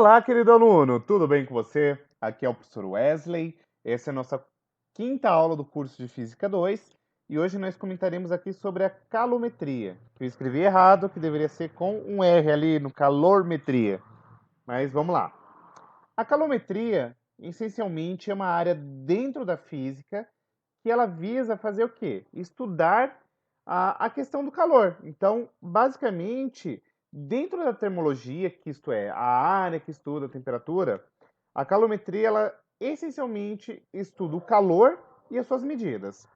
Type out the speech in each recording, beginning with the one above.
Olá, querido aluno, tudo bem com você? Aqui é o professor Wesley, essa é a nossa quinta aula do curso de Física 2 e hoje nós comentaremos aqui sobre a calometria. Eu escrevi errado, que deveria ser com um R ali no calorimetria, mas vamos lá. A calometria, essencialmente, é uma área dentro da física que ela visa fazer o quê? Estudar a questão do calor. Então, basicamente, dentro da termologia, que isto é, a área que estuda a temperatura, a calometria, ela essencialmente estuda o calor e as suas medidas.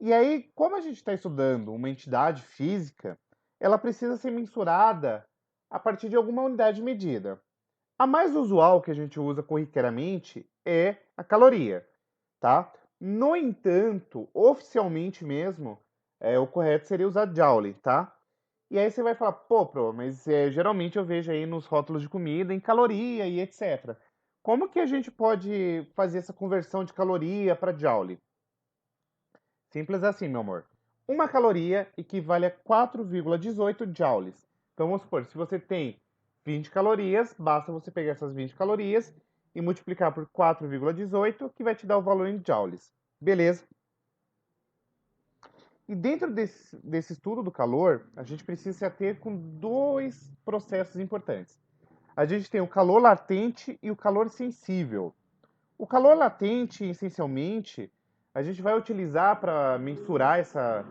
E aí, como a gente está estudando uma entidade física, ela precisa ser mensurada a partir de alguma unidade de medida. A mais usual que a gente usa corriqueiramente é a caloria, tá? No entanto, oficialmente mesmo, o correto seria usar Joule, tá? E aí você vai falar, pô, Pro, mas geralmente eu vejo aí nos rótulos de comida em caloria e etc. Como que a gente pode fazer essa conversão de caloria para Joule? Simples assim, meu amor. Uma caloria equivale a 4,18 joules. Então vamos supor, se você tem 20 calorias, basta você pegar essas 20 calorias e multiplicar por 4,18, que vai te dar o valor em joules. Beleza? E dentro desse estudo do calor, a gente precisa se ater com dois processos importantes. A gente tem o calor latente e o calor sensível. O calor latente, essencialmente, a gente vai utilizar para mensurar essa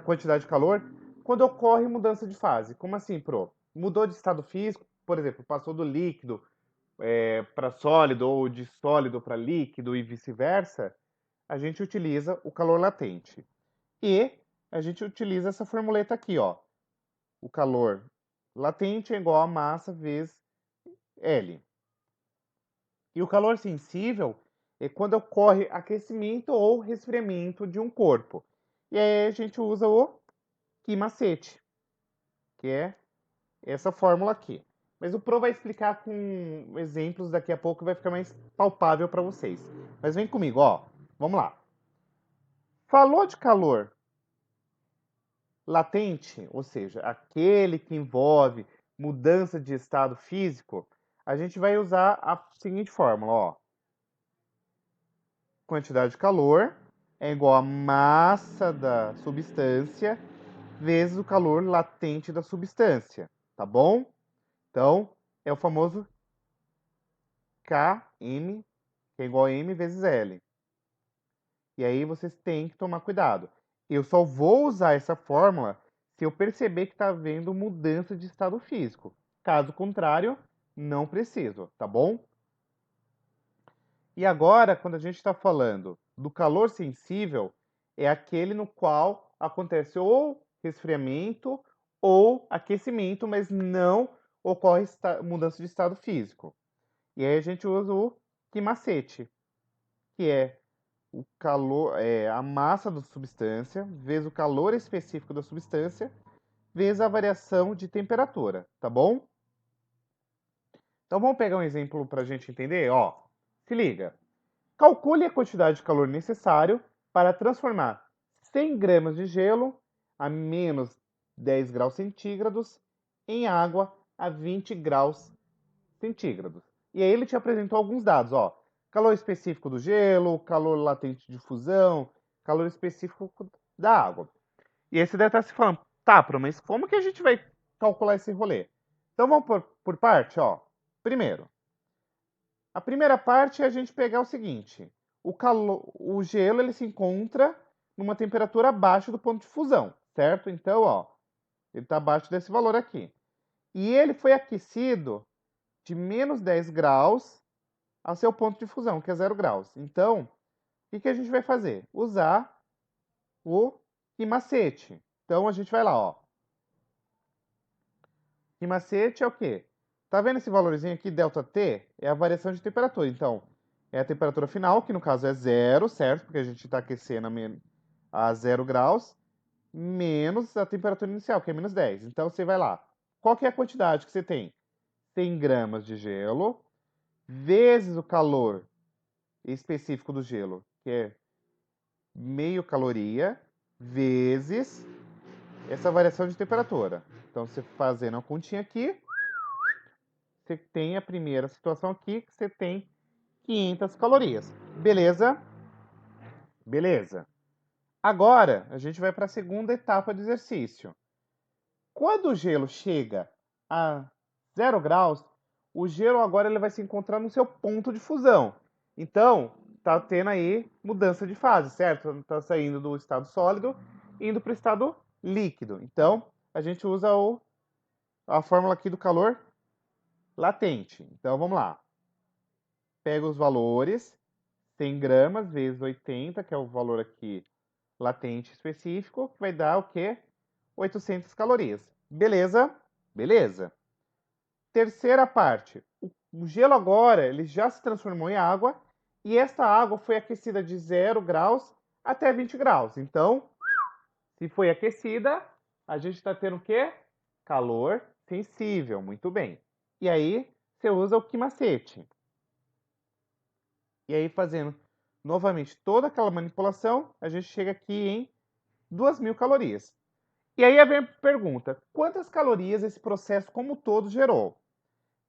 quantidade de calor quando ocorre mudança de fase. Como assim, Pro? Mudou de estado físico, por exemplo, passou do líquido para sólido ou de sólido para líquido e vice-versa, a gente utiliza o calor latente. E a gente utiliza essa formuleta aqui, ó. O calor latente é igual a massa vezes L. E o calor sensível é quando ocorre aquecimento ou resfriamento de um corpo. E aí a gente usa o Q-macete, que é essa fórmula aqui. Mas o Pro vai explicar com exemplos daqui a pouco, vai ficar mais palpável para vocês. Mas vem comigo, ó. Vamos lá. Falou de calor latente, ou seja, aquele que envolve mudança de estado físico, a gente vai usar a seguinte fórmula, ó. Quantidade de calor é igual a massa da substância vezes o calor latente da substância, tá bom? Então, é o famoso Km, que é igual a M vezes L. E aí vocês têm que tomar cuidado. Eu só vou usar essa fórmula se eu perceber que está havendo mudança de estado físico. Caso contrário, não preciso, tá bom? E agora, quando a gente está falando do calor sensível, é aquele no qual acontece ou resfriamento ou aquecimento, mas não ocorre mudança de estado físico. E aí a gente usa o Q-macete, que é o calor, a massa da substância vezes o calor específico da substância vezes a variação de temperatura, tá bom? Então vamos pegar um exemplo para a gente entender, ó. Se liga. Calcule a quantidade de calor necessário para transformar 100 gramas de gelo a menos 10 graus centígrados em água a 20 graus centígrados. E aí ele te apresentou alguns dados, ó. Calor específico do gelo, calor latente de fusão, calor específico da água. E aí você deve estar se falando, tá, Pro, mas como que a gente vai calcular esse rolê? Então vamos por parte, ó. Primeiro, a primeira parte é a gente pegar o seguinte: o gelo ele se encontra numa temperatura abaixo do ponto de fusão, certo? Então, ó, ele está abaixo desse valor aqui. E ele foi aquecido de menos 10 graus ao seu ponto de fusão, que é 0 graus. Então, o que a gente vai fazer? Usar o Q-macete. Então, a gente vai lá, ó. Q-macete é o quê? Tá vendo esse valorzinho aqui, ΔT? É a variação de temperatura. Então, é a temperatura final, que no caso é zero, certo? Porque a gente está aquecendo a 0 graus, menos a temperatura inicial, que é menos 10. Então, você vai lá. Qual que é a quantidade que você tem? 100 gramas de gelo, vezes o calor específico do gelo, que é meio caloria, vezes essa variação de temperatura. Então, você fazendo a continha aqui, você tem a primeira situação aqui, que você tem 500 calorias. Beleza? Beleza. Agora, a gente vai para a segunda etapa do exercício. Quando o gelo chega a 0 graus, o gelo agora ele vai se encontrar no seu ponto de fusão. Então, tá tendo aí mudança de fase, certo? Tá saindo do estado sólido, indo para o estado líquido. Então, a gente usa a fórmula aqui do calor latente. Então, vamos lá. Pega os valores, 100 gramas vezes 80, que é o valor aqui latente específico, que vai dar o quê? 800 calorias. Beleza? Beleza. Terceira parte. O gelo agora ele já se transformou em água e esta água foi aquecida de 0 graus até 20 graus. Então, se foi aquecida, a gente está tendo o quê? Calor sensível. Muito bem. E aí, você usa o que macete. E aí, fazendo novamente toda aquela manipulação, a gente chega aqui em 2.000 calorias. E aí vem a pergunta: quantas calorias esse processo como um todo gerou?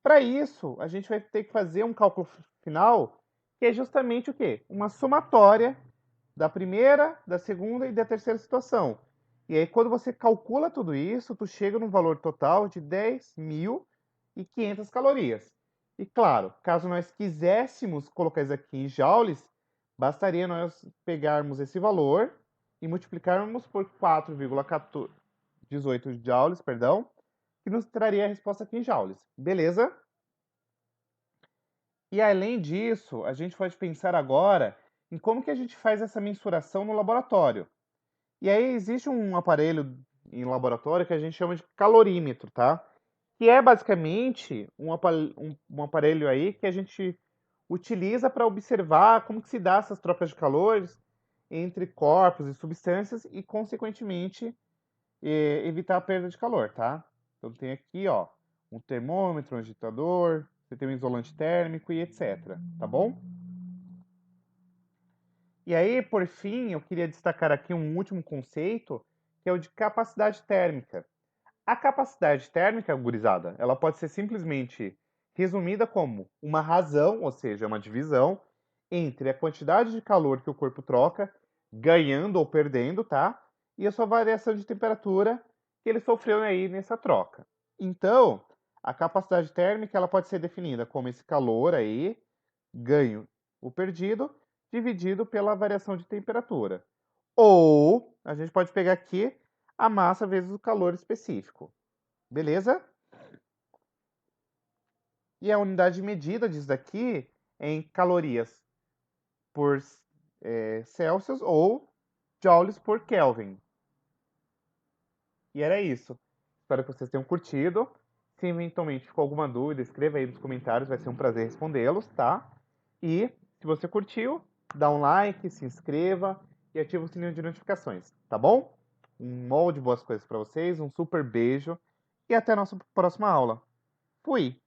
Para isso, a gente vai ter que fazer um cálculo final, que é justamente o quê? Uma somatória da primeira, da segunda e da terceira situação. E aí, quando você calcula tudo isso, tu chega num valor total de 10.500 calorias. E claro, caso nós quiséssemos colocar isso aqui em joules, bastaria nós pegarmos esse valor e multiplicarmos por 4,18 joules, perdão, que nos traria a resposta aqui em joules. Beleza? E além disso, a gente pode pensar agora em como que a gente faz essa mensuração no laboratório. E aí existe um aparelho em laboratório que a gente chama de calorímetro, tá? Que é basicamente um aparelho aí que a gente utiliza para observar como que se dá essas trocas de calores entre corpos e substâncias e, consequentemente, evitar a perda de calor, tá? Então tem aqui, ó, um termômetro, um agitador, você tem um isolante térmico e etc, tá bom? E aí, por fim, eu queria destacar aqui um último conceito, que é o de capacidade térmica. A capacidade térmica, gurizada, ela pode ser simplesmente resumida como uma razão, ou seja, uma divisão, entre a quantidade de calor que o corpo troca, ganhando ou perdendo, tá? E a sua variação de temperatura que ele sofreu aí nessa troca. Então, a capacidade térmica ela pode ser definida como esse calor aí, ganho ou perdido, dividido pela variação de temperatura. Ou a gente pode pegar aqui a massa vezes o calor específico. Beleza? E a unidade de medida disso daqui é em calorias por Celsius ou joules por Kelvin. E era isso. Espero que vocês tenham curtido. Se eventualmente ficou alguma dúvida, escreva aí nos comentários, vai ser um prazer respondê-los, tá? E se você curtiu, dá um like, se inscreva e ativa o sininho de notificações, tá bom? Um molde de boas coisas para vocês, um super beijo e até a nossa próxima aula. Fui!